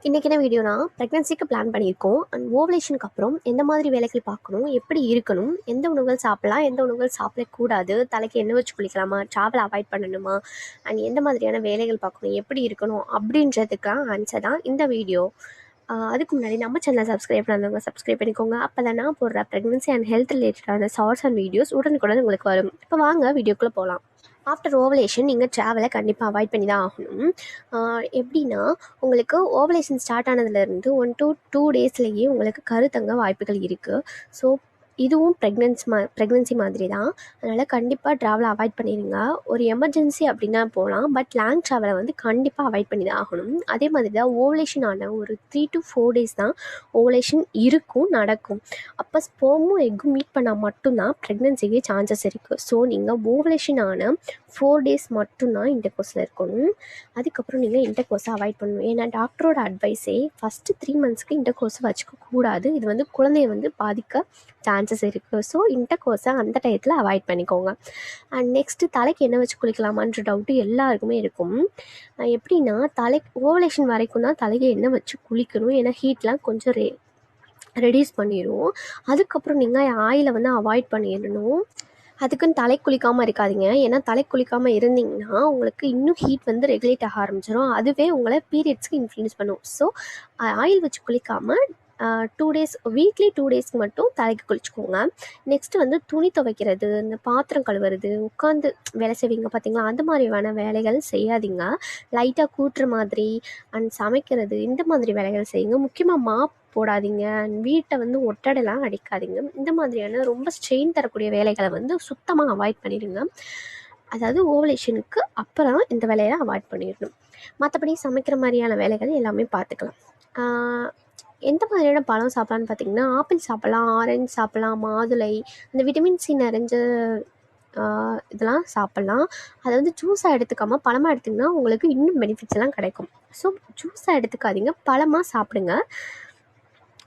இன்றைக்கி என்ன வீடியோனா ப்ரெக்னென்சிக்கு பிளான் பண்ணியிருக்கோம். அண்ட் ஓவலேஷனுக்கு அப்புறம் எந்த மாதிரி வேலைகள் பார்க்கணும், எப்படி இருக்கணும், எந்த உணவுகள் சாப்பிடலாம், எந்த உணவுகள் சாப்பிடக்கூடாது, தலைக்கு எண்ணெய் வச்சு குளிக்கலாமா, ட்ராவல் அவாய்ட் பண்ணணுமா, அண்ட் எந்த மாதிரியான வேலைகள் பார்க்கணும், எப்படி இருக்கணும் அப்படின்றதுக்கெலாம் ஆன்சர் தான் இந்த வீடியோ. அதுக்கு முன்னாடி நம்ம சேனலை சப்ஸ்கிரைப் பண்ணாதவங்க சப்ஸ்கிரைப் பண்ணிக்கோங்க. அப்போ தான் நான் போடுற ப்ரெக்னென்சி அண்ட் ஹெல்த் ரிலேட்டடான ஷார்ட்ஸ் அண்ட் வீடியோஸ் உடனுக்குடன் உங்களுக்கு வரும். இப்போ வாங்க வீடியோக்குள்ளே போகலாம். ஆஃப்டர் ஓவலேஷன் நீங்கள் ட்ராவலை கண்டிப்பாக அவாய்ட் பண்ணி தான் ஆகணும். எப்படின்னா, உங்களுக்கு ஓவலேஷன் ஸ்டார்ட் ஆனதுலேருந்து 1 to 2 டேஸ்லேயே உங்களுக்கு கருத்தங்க வாய்ப்புகள் இருக்குது. ஸோ இதுவும் ப்ரெக்னென்சி மாதிரி தான். அதனால் கண்டிப்பாக ட்ராவலை அவாய்ட் பண்ணிடுங்க. ஒரு எமர்ஜென்சி அப்படின்னா போகலாம், பட் லாங் ட்ராவலை வந்து கண்டிப்பாக அவாய்ட் பண்ணி தான் ஆகணும். அதே மாதிரி தான் ஓவலேஷன் ஆன ஒரு 3 to 4 டேஸ் தான் ஓவலேஷன் நடக்கும். அப்போ ஸ்பெர்மும் எக்கும் மீட் பண்ணால் மட்டும்தான் ப்ரெக்னென்சிக்கு சான்சஸ் இருக்குது. ஸோ நீங்கள் ஓவலேஷன் ஆன 4 டேஸ் மட்டும்தான் இன்டர்கோர்ஸில் இருக்கணும். அதுக்கப்புறம் நீங்கள் இன்டர்கோர்ஸை அவாய்ட் பண்ணணும். ஏன்னா டாக்டரோட அட்வைஸே ஃபஸ்ட்டு 3 மந்த்ஸ்க்கு இன்டர்கோர்ஸை வச்சுக்கக்கூடாது. இது வந்து குழந்தைய வந்து பாதிக்க சான்சஸ் இருக்குது. ஸோ இன்டர்கோர்ஸை அந்த டயத்தில் அவாய்ட் பண்ணிக்கோங்க. அண்ட் நெக்ஸ்ட்டு தலைக்கு எண்ணெய் வச்சு குளிக்கலாமான்ற டவுட்டு எல்லாருக்குமே இருக்கும். எப்படின்னா, ஓவலேஷன் வரைக்கும் தான் தலைக்கு எண்ணெய் வச்சு குளிக்கணும். ஏன்னா ஹீட்லாம் கொஞ்சம் ரெடியூஸ் பண்ணிடும். அதுக்கப்புறம் நீங்கள் ஆயிலை வந்து அவாய்ட் பண்ணிடணும். அதுக்குன்னு தலை குளிக்காமல் இருக்காதீங்க. ஏன்னா தலை குளிக்காமல் இருந்தீங்கன்னா உங்களுக்கு இன்னும் ஹீட் வந்து ரெகுலேட் ஆக ஆரம்பிச்சிடும். அதுவே உங்களை பீரியட்ஸ்க்கு இன்ஃப்ளூயன்ஸ் பண்ணும். ஸோ ஆயில் வச்சு குளிக்காமல் 2 டேஸ் வீக்லி 2 டேஸ்க்கு மட்டும் தலைக்கு குளிச்சுக்கோங்க. நெக்ஸ்ட்டு வந்து துணி துவைக்கிறது, இந்த பாத்திரம் கழுவுறது, உட்காந்து வேலை செய்வீங்க பார்த்தீங்களா, அந்த மாதிரியான வேலைகள் செய்யாதீங்க. லைட்டாக கூட்டுற மாதிரி அண்ட் சமைக்கிறது, இந்த மாதிரி வேலைகள் செய்யுங்க. முக்கியமாக போடாதீங்க. வீட்டை வந்து ஒட்டடைலாம் அடிக்காதீங்க. இந்த மாதிரியான ரொம்ப ஸ்ட்ரெயின் தரக்கூடிய வேலைகளை வந்து சுத்தமாக அவாய்ட் பண்ணிடுங்க. அதாவது ஓவலேஷனுக்கு அப்புறம் இந்த வேலையை அவாய்ட் பண்ணிடணும். மற்றபடி சமைக்கிற மாதிரியான வேலைகள் எல்லாமே பார்த்துக்கலாம். எந்த மாதிரியான பழம் சாப்பிட்லான்னு பார்த்தீங்கன்னா, ஆப்பிள் சாப்பிட்லாம், ஆரஞ்சு சாப்பிட்லாம், மாதுளை, அந்த விட்டமின் சி நிறைஞ்ச இதெல்லாம் சாப்பிட்லாம். அதை வந்து ஜூஸாக எடுத்துக்காமல் பழமாக எடுத்திங்கன்னா உங்களுக்கு இன்னும் பெனிஃபிட்ஸ் எல்லாம் கிடைக்கும். ஸோ ஜூஸாக எடுத்துக்காதீங்க, பழமாக சாப்பிடுங்க.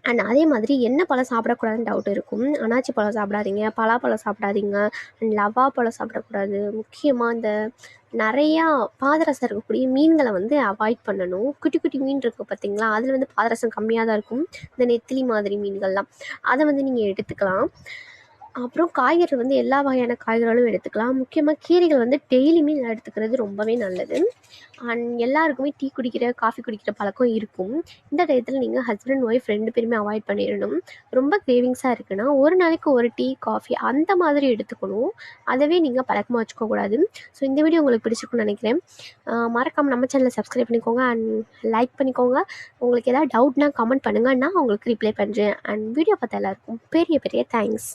அண்ட் அதே மாதிரி என்ன பழம் சாப்பிடக்கூடாதுன்னு டவுட் இருக்கும். அனாச்சி பழம் சாப்பிடாதீங்க, பலாப்பழம் சாப்பிடாதீங்க, அண்ட் லவா பழம் சாப்பிடக்கூடாது. முக்கியமாக இந்த நிறையா பாதரசம் இருக்கக்கூடிய மீன்களை வந்து அவாய்ட் பண்ணணும். குட்டி குட்டி மீன் இருக்குது பார்த்தீங்களா, அதில் வந்து பாதரசம் கம்மியாக தான் இருக்கும். இந்த நெத்திலி மாதிரி மீன்கள்லாம் அதை வந்து நீங்கள் எடுத்துக்கலாம். அப்புறம் காய்கறிகள் வந்து எல்லா வகையான காய்கறிகளும் எடுத்துக்கலாம். முக்கியமாக கீரைகள் வந்து டெய்லியுமே எடுத்துக்கிறது ரொம்பவே நல்லது. அண்ட் எல்லாருக்குமே டீ குடிக்கிற, காஃபி குடிக்கிற பழக்கம் இருக்கும். இந்த டயத்தில் நீங்கள் ஹஸ்பண்ட் அண்ட் ஒய்ஃப் 2 பேருமே அவாய்ட் பண்ணிடணும். ரொம்ப கிரேவிங்ஸாக இருக்குன்னா ஒரு நாளைக்கு ஒரு டீ, காஃபி அந்த மாதிரி எடுத்துக்கணும். அதவே நீங்கள் பழக்கமாக வச்சுக்கக்கூடாது. ஸோ இந்த வீடியோ உங்களுக்கு பிடிச்சிருக்குன்னு நினைக்கிறேன். மறக்காமல் நம்ம சேனலை சப்ஸ்கிரைப் பண்ணிக்கோங்க அண்ட் லைக் பண்ணிக்கோங்க. உங்களுக்கு ஏதாவது டவுட்னா கமெண்ட் பண்ணுங்கள், நான் உங்களுக்கு ரிப்ளை பண்ணுறேன். அண்ட் வீடியோ பார்த்த எல்லாருக்கும் பெரிய பெரிய தேங்க்ஸ்.